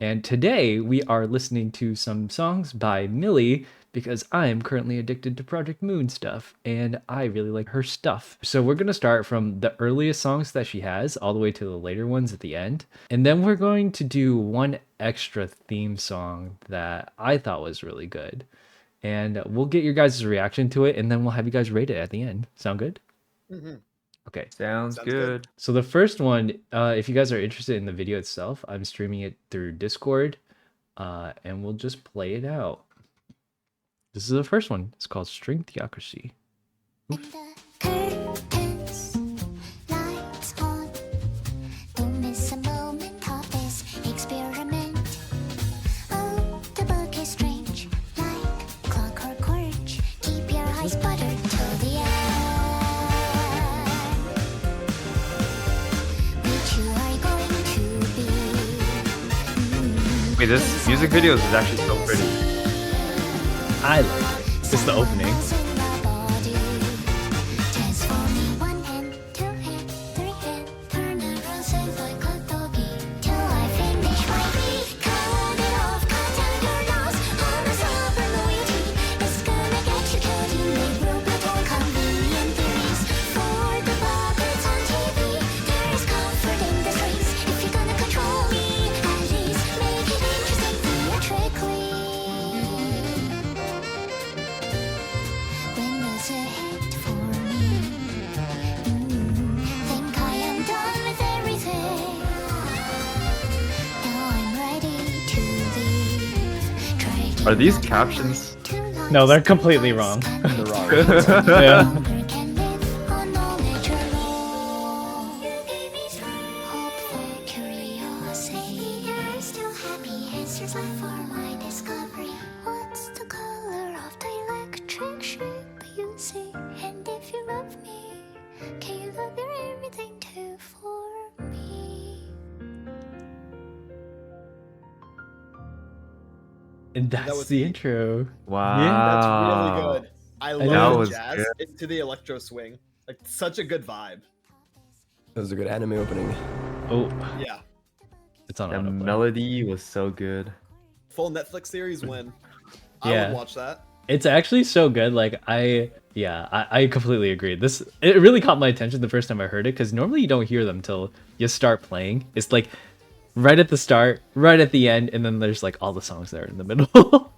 And today we are listening to some songs by Mili because I am currently addicted to Project Moon stuff and I really like her stuff. So we're going to start from the earliest songs that she has all the way to the later ones at the end. And then we're going to do one extra theme song that I thought was really good. And we'll get your guys' reaction to it and then we'll have you guys rate it at the end. Sound good? Mm-hmm. Okay. Sounds good. So the first one, if you guys are interested in the video itself, I'm streaming it through Discord, and we'll just play it out. This is the first one. It's called String Theocracy. Curtains, lights on. Don't miss a moment of this experiment. Oh, the book is strange, like clockwork orange. Keep your eyes buttered till the end. Which you are going to be. Wait, this music video is actually so pretty. I like it. It's the opening. Are these captions? No, they're completely wrong. They're wrong. Yeah. And that's was the the- intro. Wow. That's really good. I know. love That the was jazz good. to the electro swing. Like such a good vibe. That was a good anime opening. Oh, Yeah. it's on The autoplay. melody was so good. Full Netflix series win. I Yeah. would watch that. It's actually so good. Like I completely agree. It really caught my attention the first time I heard it because normally you don't hear them till you start playing. It's like right at the start, right at the end, and then there's like all the songs there in the middle.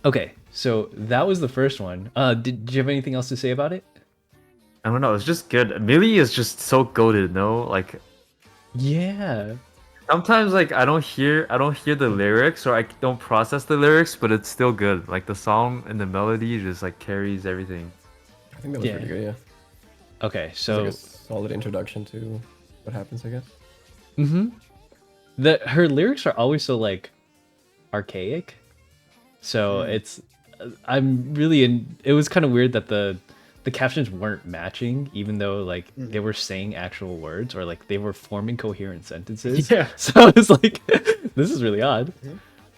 Okay, so that was the first one. Did you have anything else to say about it? I don't know, it's just good. Mili is just so goated, no? Like Yeah. sometimes like I don't hear the lyrics or I don't process the lyrics, but it's still good. Like the song and the melody just like carries everything. I think that was Yeah. pretty good, yeah. Okay, It's so like a solid introduction to what happens, I guess. her lyrics are always so like archaic. So I'm really it was kind of weird that the captions weren't matching, even though like they were saying actual words or like they were forming coherent sentences. Yeah. So it's like this is really odd.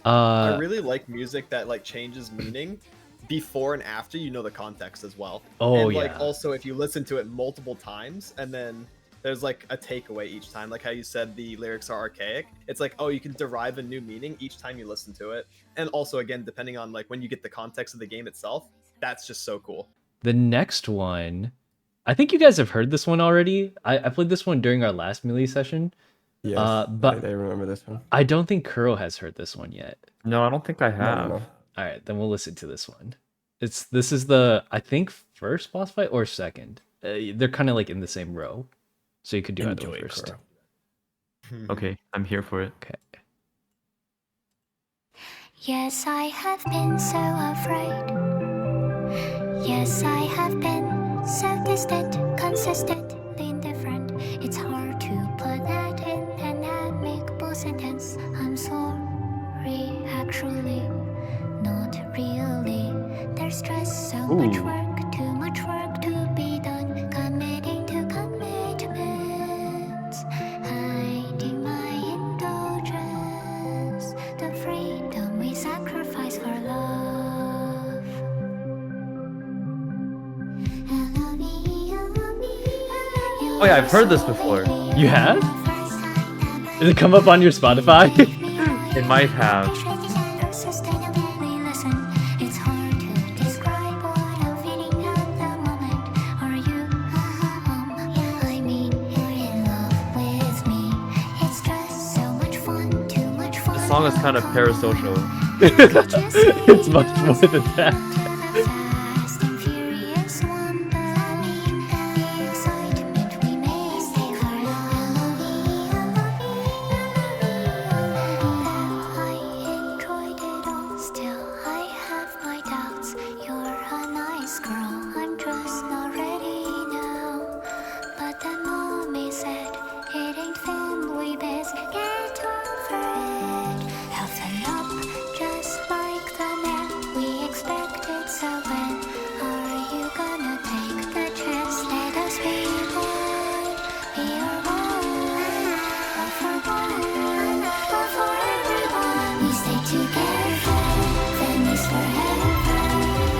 I really like music that like changes meaning before and after you know the context as well. Oh, and like yeah. also if you listen to it multiple times and then there's like a takeaway each time, like how you said the lyrics are archaic. It's like, oh, you can derive a new meaning each time you listen to it. And also again, depending on like when you get the context of the game itself, that's just so cool. The next one, I think you guys have heard this one already. I played this one during our last Melee session. Yes, but I remember this one. I don't think Kuro has heard this one yet. No, I don't think I have. No. All right, then we'll listen to this one. This is the I think first boss fight or second. They're kind of like in the same row, so you could do either Enjoy, first. Kuro. Okay, I'm here for it. Okay. Yes, I have been so afraid. Yes, I have been so distant, consistently indifferent. It's hard to put that in an amicable sentence. I'm sorry, actually, not really. There's just so much Ooh. work, too much work to be done. Committing to commitments, hiding my indulgence, the freedom we sacrifice for love. Oh yeah, I've heard this before. You have? Did it come up on your Spotify? It might have. It's hard to describe what I'm feeling at the moment. Are you? I mean, you're in love with me. It's just so much fun, too much fun. The song is kind of parasocial. It's much more than that. Fast and furious one, but I mean the excitement we make. I love I enjoyed it all. Still, I have my doubts. You're a nice girl. I'm just not ready now. But then mommy said it ain't family biz. Get over it. Toughen up, just like the man we expected. So when are you gonna take the chance? Let us be one. We are one. All for one. All for everyone. We stay together. Then it's forever.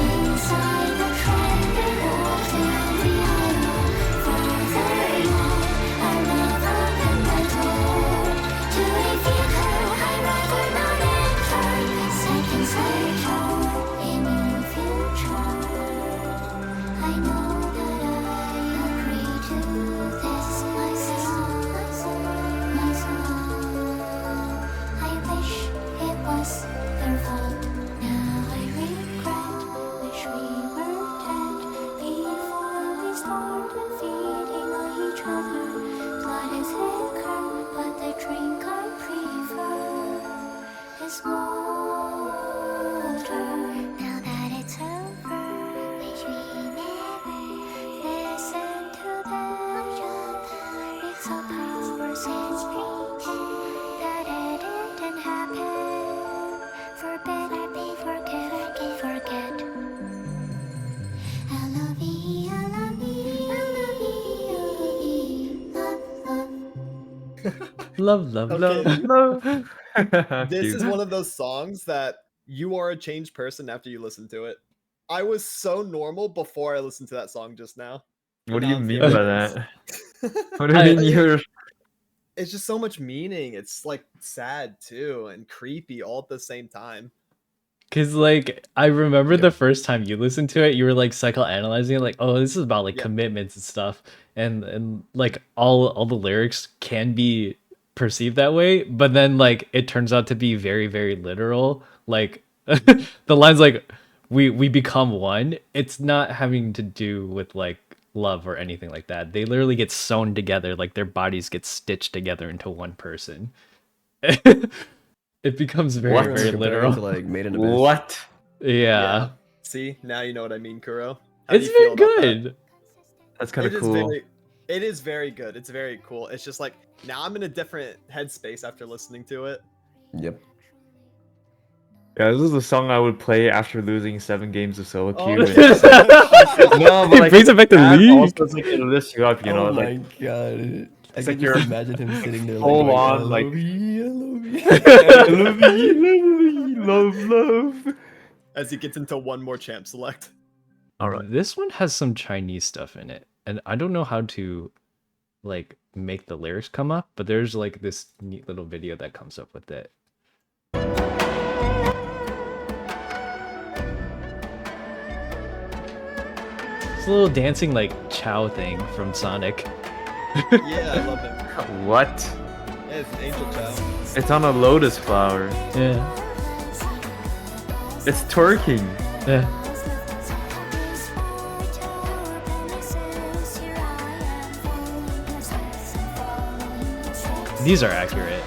Inside the trend of the Theocracy. Furthermore, our love opened the door to a Hikaru. I'd rather not enter. Seconds later, in your future, I know that I agree to this. My song, my song. I wish it was their fault. Now I regret. Wish we were dead before we started feeding on each other. Blood is thicker, but the drink I prefer is water. Now that it's over, wish we never listened to them. It's a power since that it didn't happen. Forbid, forget. I love you, I love you, I love you, love, love. Love, love, Okay. love. This Cute. is one of those songs that you are a changed person after you listen to it. I was so normal before I listened to that song just now. What do you Now I'm mean feeling by this. that? What do you mean you're? It's just so much meaning. It's like sad too and creepy all at the same time. Cause like I remember Yep. the first time you listened to it, you were like psychoanalyzing it, like, oh, this is about like Yeah. commitments and stuff, and like all the lyrics can be perceived that way, but then like it turns out to be very very literal. Like the lines like we become one. It's not having to do with like love or anything like that. They literally get sewn together, like their bodies get stitched together into one person. It becomes very What? very Comparing literal. to like Made in Abyss. What? Yeah. See, now you know what I mean, Kuro. How do It's you very feel about that? good. That's kind It of is cool. it is very good. It's very cool. It's just like now I'm in a different headspace after listening to it. Yep. Yeah, this is a song I would play after losing 7 games of solo Oh, queue. no. No, but It like brings it back to that League. also it's like it lifts you up, you know, Oh my like god. I it's can like just you're imagine him sitting there full like, on, I like- love you, I love you. love. As he gets into one more champ select. All right. This one has some Chinese stuff in it, and I don't know how to like make the lyrics come up, but there's like this neat little video that comes up with it. It's a little dancing like Chow thing from Sonic. Yeah, I love it. What? Yeah, it's an angel child. It's on a lotus flower. Yeah. It's twerking. Yeah. These are accurate.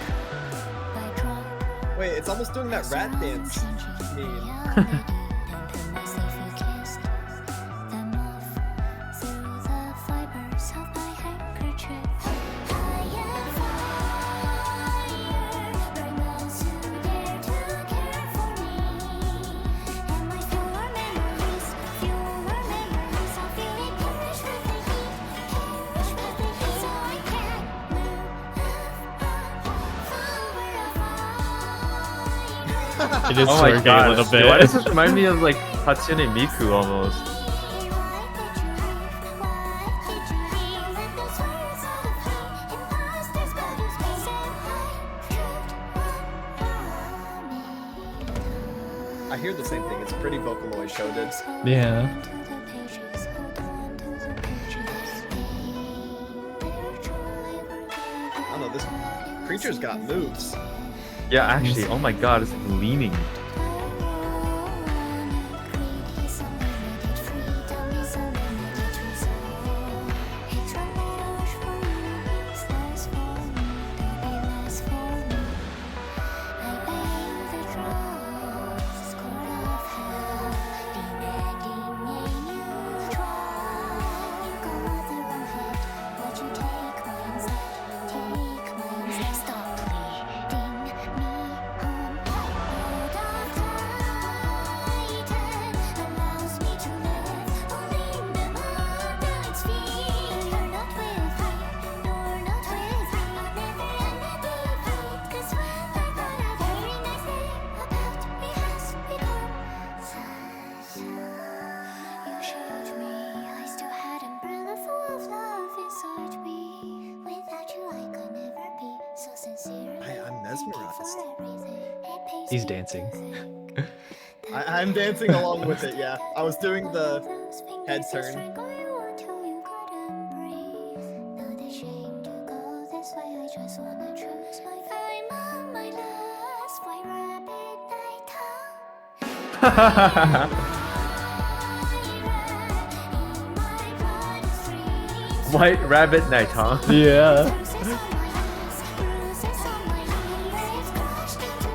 Wait, it's almost doing that rat dance meme. It is Oh my twerking god. a little bit. Why does this remind me of like Hatsune Miku almost? I hear the same thing. It's pretty Vocaloid showed. Yeah. I don't know, this creature's got moves. Yeah, actually, oh my god, it's leaning. I'm mesmerized. He's dancing. I'm dancing along with it, yeah. I was doing the head turn. White rabbit night, huh? Yeah.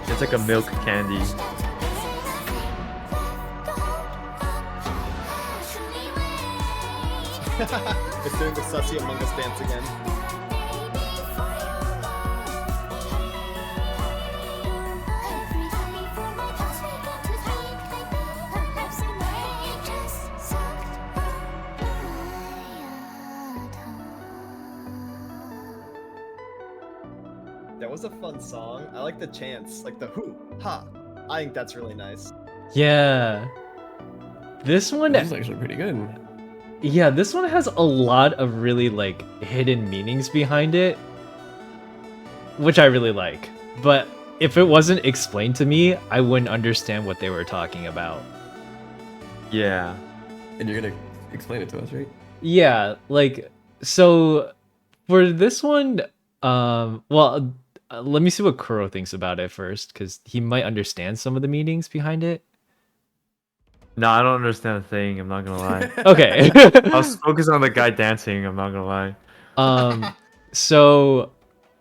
It's like a milk candy. It's doing the Sussy Among Us dance again. That was a fun song. I like the chants, like the hoo, ha. I think that's really nice. Yeah. This one, This is actually pretty good. yeah, this one has a lot of really like hidden meanings behind it, which I really like. But if it wasn't explained to me, I wouldn't understand what they were talking about. Yeah. And you're gonna explain it to us, right? Yeah, like so for this one, let me see what Kuro thinks about it first, because he might understand some of the meanings behind it. No, I don't understand a thing, I'm not gonna lie. Okay. I was focused on the guy dancing, I'm not gonna lie. So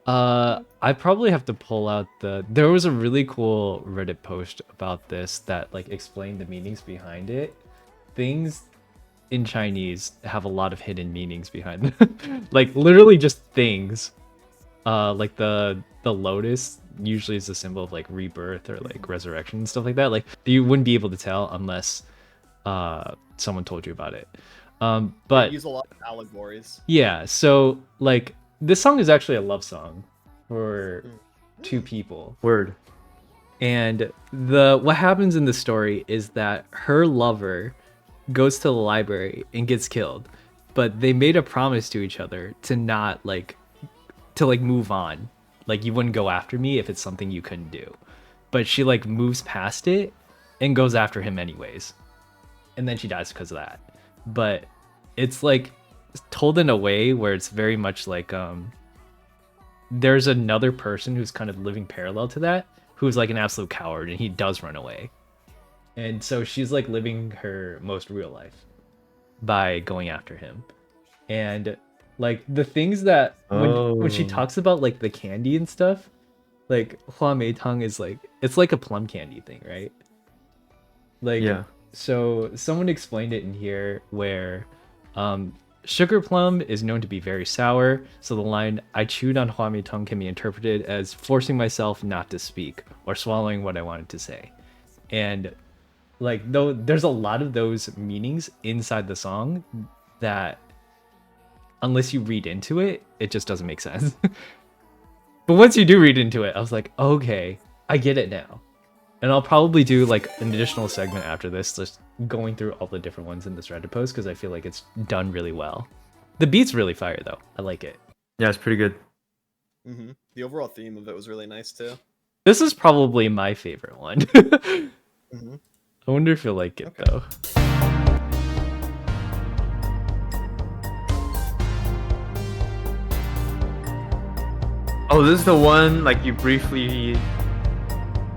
I probably have to pull out there was a really cool Reddit post about this that like explained the meanings behind it. Things in Chinese have a lot of hidden meanings behind them. Like literally just things. Like the lotus usually is a symbol of like rebirth or like resurrection and stuff like that. Like you wouldn't be able to tell unless someone told you about it. They But use a lot of allegories. yeah, so like this song is actually a love song for two people. Word. And what happens in the story is that her lover goes to the library and gets killed, but they made a promise to each other to not like move on. Like you wouldn't go after me if it's something you couldn't do. But she like moves past it and goes after him anyways. And then she dies because of that. But it's like told in a way where it's very much like there's another person who's kind of living parallel to that, who's like an absolute coward, and he does run away. And so she's like living her most real life by going after him. And like the things that when she talks about like the candy and stuff, like hua mei tang is like, it's like a plum candy thing, right? Like, Yeah. So someone explained it in here where sugar plum is known to be very sour, so the line "I chewed on hua mei tang" can be interpreted as forcing myself not to speak or swallowing what I wanted to say. And like though there's a lot of those meanings inside the song that unless you read into it, it just doesn't make sense. But once you do read into it, I was like, okay, I get it now. And I'll probably do like an additional segment after this, just going through all the different ones in this Reddit post, because I feel like it's done really well. The beat's really fire though. I like it. Yeah, it's pretty good. The overall theme of it was really nice too. This is probably my favorite one. Mhm. I wonder if you'll like it Okay. though. Oh, this is the one like you briefly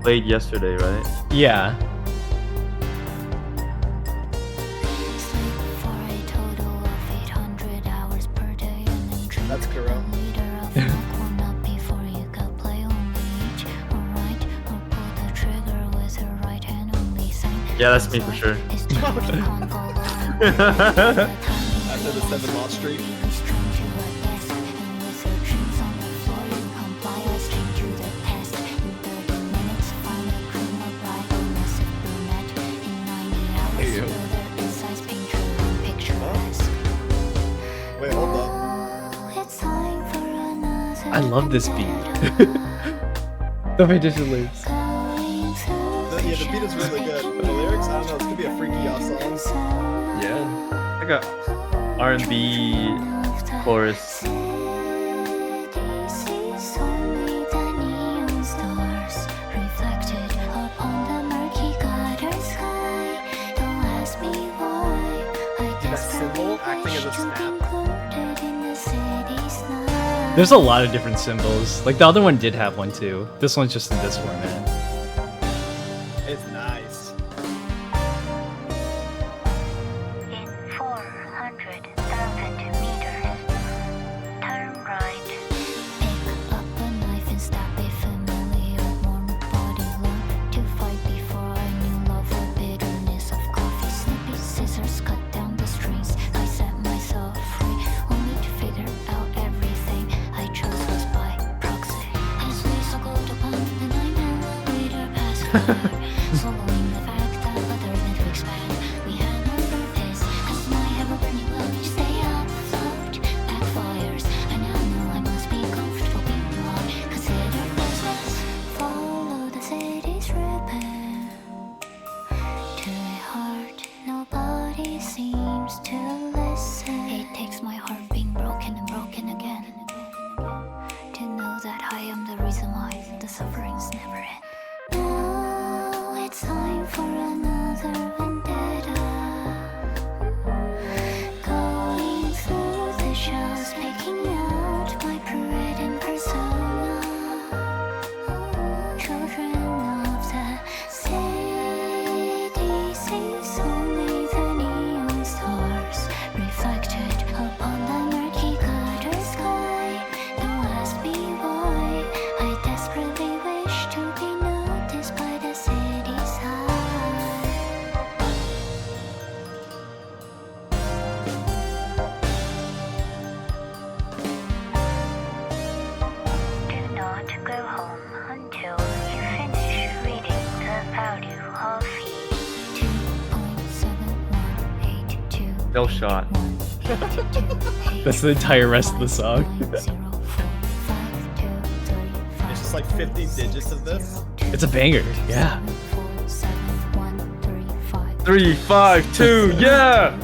played yesterday, right? Yeah. Sleep for a total of 800 hours per day and then drink That's a Hikaru. liter of milk. Will not before you go play only each or right or pull the trigger with her right hand only sign. Yeah, that's me for sure. After the 7-mile streak. Hey, yo. Wait, hold up. I love this beat. The magician lives. Yeah, the beat is really good. The lyrics, I don't know, it's gonna be a freaky ass song. Yeah. Like a R&B chorus. That symbol acting as a snap. There's a lot of different symbols. Like the other one did have one too. This one's just in this format. It's nice. In 400,000 meters, turn right. Pick up a knife and stab a familiar warm body. Learn to fight before I knew love or bitterness of coffee. Snippy scissors cut down the strings. I set myself free, only to figure out everything I chose was by proxy. As we circled upon the 9mm pacifier, swallowing the fact that other than to expand, we had no purpose. As my ever-burning love to stay afloat backfires, I now know I must be comfortable being wrong. Consider closeness, follow the city's ribbon. To a heart nobody seems to listen. It takes my heart being broken and broken again to know that I am the reason why the sufferings never end. Now it's time for another vendetta. Going through the shells, picking out my parade persona. Children of the city sees only the neon stars reflected upon the murky gutter sky. Don't ask me why. I desperately wish to be noticed by the city's eye. Do not go home until you finish reading the value of E. 2.7182. No shot. That's the entire rest of the song. It's just like 50 digits of this. It's a banger. Yeah. 3, 5, 2, yeah!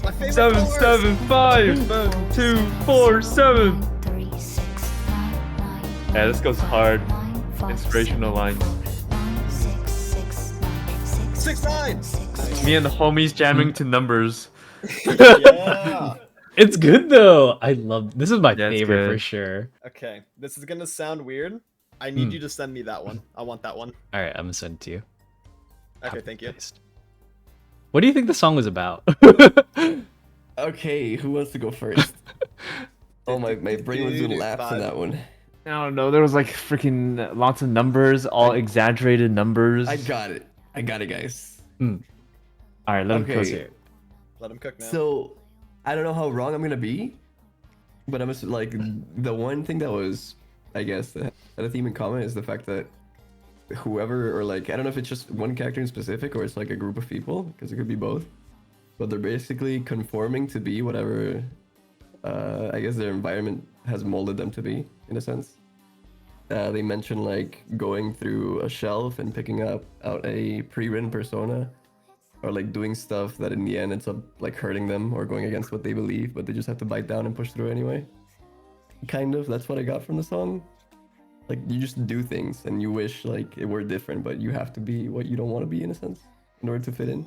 My favorite 7, colors. 7, 5, 2, 4, 7. Yeah, this goes hard. Inspirational lines. 6-9. Me and the homies jamming to numbers. Yeah. It's good though. I love this is my Yeah, it's favorite for good. sure. Okay, this is gonna sound weird. I need you to send me that one. I want that one. All right, I'm gonna send it to you. Okay, thank you. Paste. What do you think the song was about? Okay, who wants to go first? Oh, my brain was doing laps on that one. I don't know. There was like freaking lots of numbers, all exaggerated numbers. I got it, guys. All right, let him Okay. proceed. Let him cook now. So, I don't know how wrong I'm gonna be, but I'm just like the one thing that was, I guess, that had a theme in common is the fact that whoever, or like, I don't know if it's just one character in specific or it's like a group of people, because it could be both, but they're basically conforming to be whatever, I guess their environment has molded them to be, in a sense. They mentioned like going through a shelf and picking out a pre-written persona, or like doing stuff that in the end ends up like hurting them or going against what they believe, but they just have to bite down and push through anyway. Kind of, that's what I got from the song. Like you just do things and you wish like it were different, but you have to be what you don't want to be in a sense in order to fit in.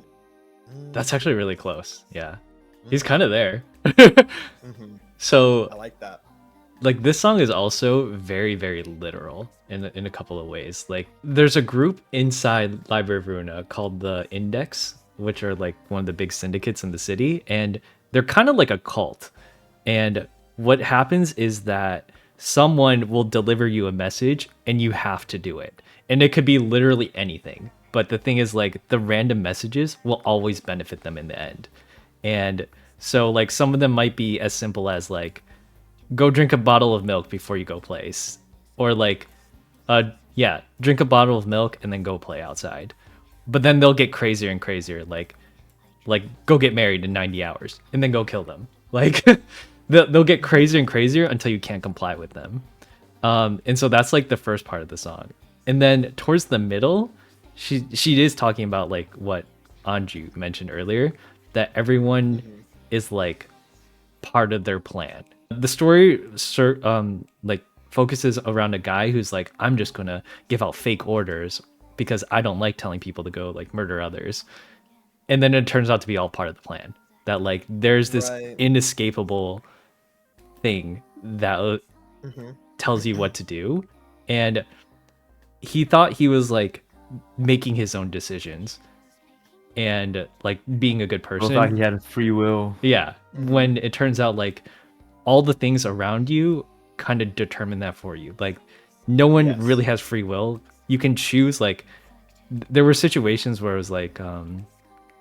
That's actually really close. Yeah. He's kind of there. Mm-hmm. So I like that. like this song is also very very literal in a couple of ways. Like there's a group inside Library of Ruina called the Index, which are like one of the big syndicates in the city, and they're kind of like a cult. And what happens is that someone will deliver you a message and you have to do it, and it could be literally anything. But the thing is, like, the random messages will always benefit them in the end. And so like some of them might be as simple as like, go drink a bottle of milk before you go place, or like yeah, drink a bottle of milk and then go play outside. But then they'll get crazier and crazier, like go get married in 90 hours and then go kill them. Like they'll get crazier and crazier until you can't comply with them. And so that's like the first part of the song. And then towards the middle, she is talking about like what Anju mentioned earlier, that everyone is like part of their plan. The story like focuses around a guy who's like, I'm just gonna give out fake orders because I don't like telling people to go like murder others. And then it turns out to be all part of the plan. That like there's this Right. inescapable thing that tells you what to do. And he thought he was like making his own decisions and like being a good I person. thought he had free will. Yeah, when it turns out like all the things around you kind of determine that for you. Like no one Yes. really has free will. You can choose, like there were situations where it was like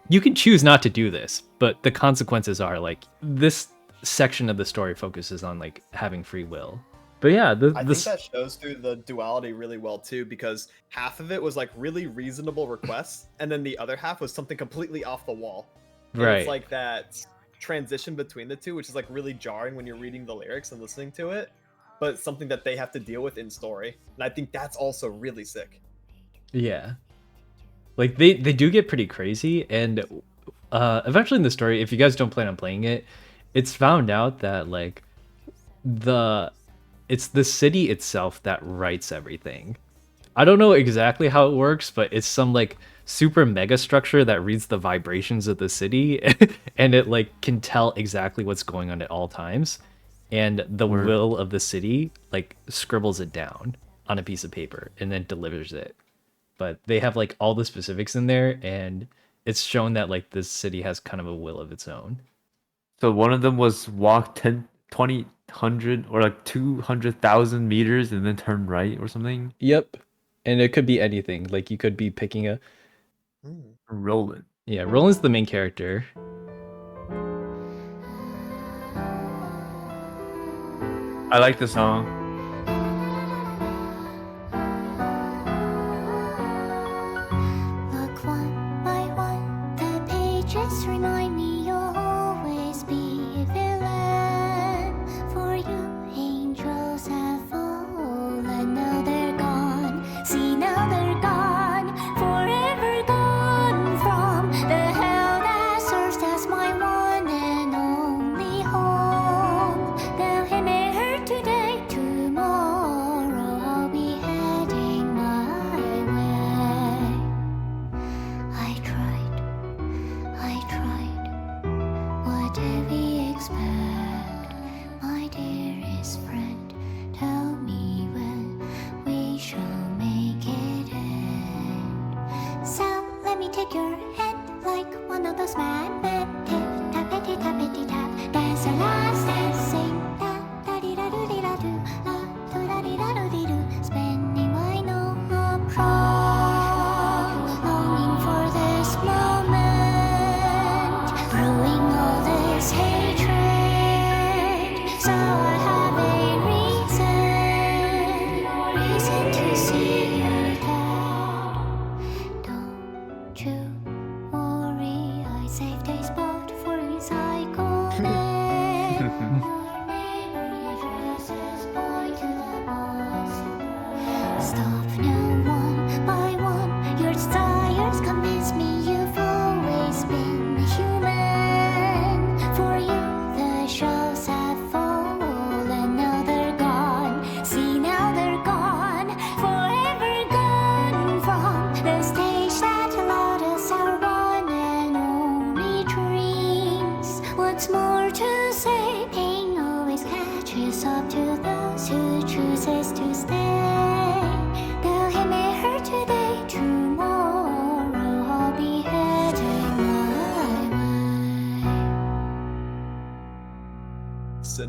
you can choose not to do this, but the consequences are like this section of the story focuses on like having free will. But yeah, I think that shows through the duality really well too, because half of it was like really reasonable requests, and then the other half was something completely off the wall. And Right. It's like that transition between the two, which is like really jarring when you're reading the lyrics and listening to it, but it's something that they have to deal with in story. And I think that's also really sick. Yeah. Like they do get pretty crazy, and eventually in the story, if you guys don't plan on playing it, it's found out that like it's the city itself that writes everything. I don't know exactly how it works, but it's some like super mega structure that reads the vibrations of the city and it like can tell exactly what's going on at all times. And the will of the city like scribbles it down on a piece of paper and then delivers it. But they have like all the specifics in there, and it's shown that like this city has kind of a will of its own. So one of them was walk 10, 20, 100 or like 200,000 meters and then turn right or something. Yep. And it could be anything. Like you could be picking a Rolling. yeah, Roland's the main character. I like the song. Look one by one, the pages remind me you'll always be a villain. For you, angels have fallen, now they're gone. See, now they're gone, forever gone from the hell that serves as my one and only home. Now it may hurt today, tomorrow I'll be heading my way. I tried, what did we expect? My dearest friend, tell me when we shall make it end. So let me take your hand like one of those madmen. Tappity tappity tap, dance the last dance, sing da da di da do di da do, la do da di da do di do, spending my no prom, longing for this moment, brewing all this hatred. So I have a reason to see you dead. Don't you worry, I saved this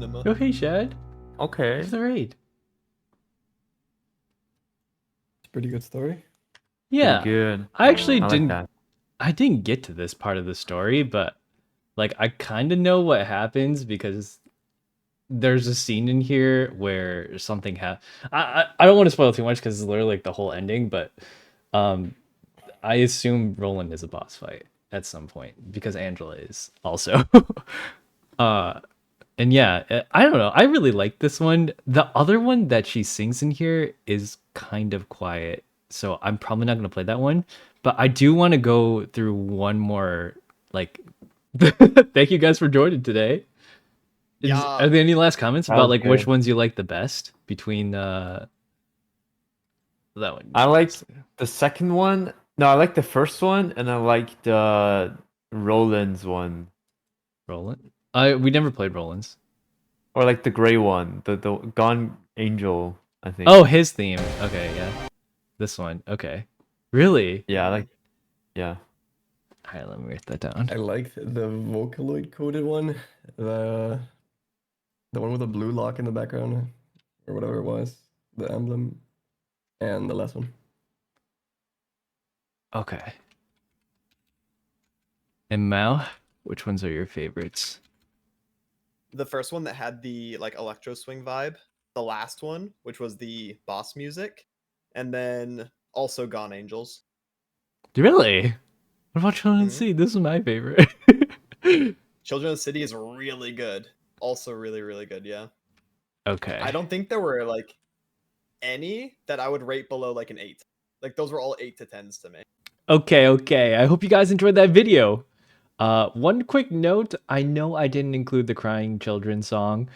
cinema. Oh, hey, Shad. Okay. Thanks for the raid. It's a pretty good story. Pretty Yeah. good. I actually I like didn't. that. I didn't get to this part of the story, but like I kind of know what happens because there's a scene in here where something I don't want to spoil too much because it's literally like the whole ending, but um I assume Roland is a boss fight at some point because Angela is also. uh and yeah, I don't know. I really like this one. The other one that she sings in here is kind of quiet, so I'm probably not gonna play that one. But I do want to go through one more. Like, thank you guys for joining today. Yeah. Are there any last comments That about was like which good. ones you like the best between that one? I liked the second one. No, I like the first one, and I like the Roland's one, Roland. We never played Roland's. or like the gray one, the Gone Angel, I think. Oh, his theme. Okay, yeah. This one. Okay. Really? Yeah, I like. Yeah. All right, let me write that down. I liked the Vocaloid coded one, the one with the blue lock in the background, or whatever it was, the emblem, and the last one. Okay. And Mao, which ones are your favorites? The first one that had the like electro swing vibe, the last one, which was the boss music, and then also Gone Angels. Really? What about Children of the Mhm. Sea? This is my favorite. Children of the City is really good. Also really, really good, yeah. Okay. I don't think there were like any that I would rate below like an 8. Like those were all 8 to 10s to me. Okay. I hope you guys enjoyed that video. One quick note, I know I didn't include the Crying Children song,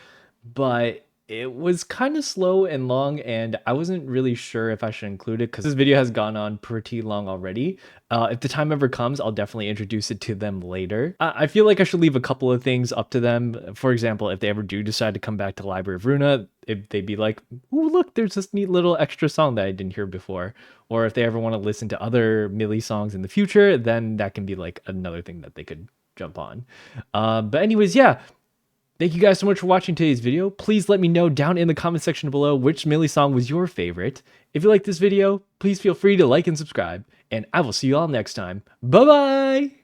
but it was kind of slow and long, and I wasn't really sure if I should include it because this video has gone on pretty long already. If the time ever comes, I'll definitely introduce it to them later. I feel like I should leave a couple of things up to them. For example, if they ever do decide to come back to Library of Runa, if they'd be like, "Ooh, look, there's this neat little extra song that I didn't hear before," or if they ever want to listen to other Mili songs in the future, then that can be like another thing that they could jump on. But anyways, yeah. Thank you guys so much for watching today's video. Please let me know down in the comment section below which Mili song was your favorite. If you like this video, please feel free to like and subscribe, and I will see you all next time. Bye-bye!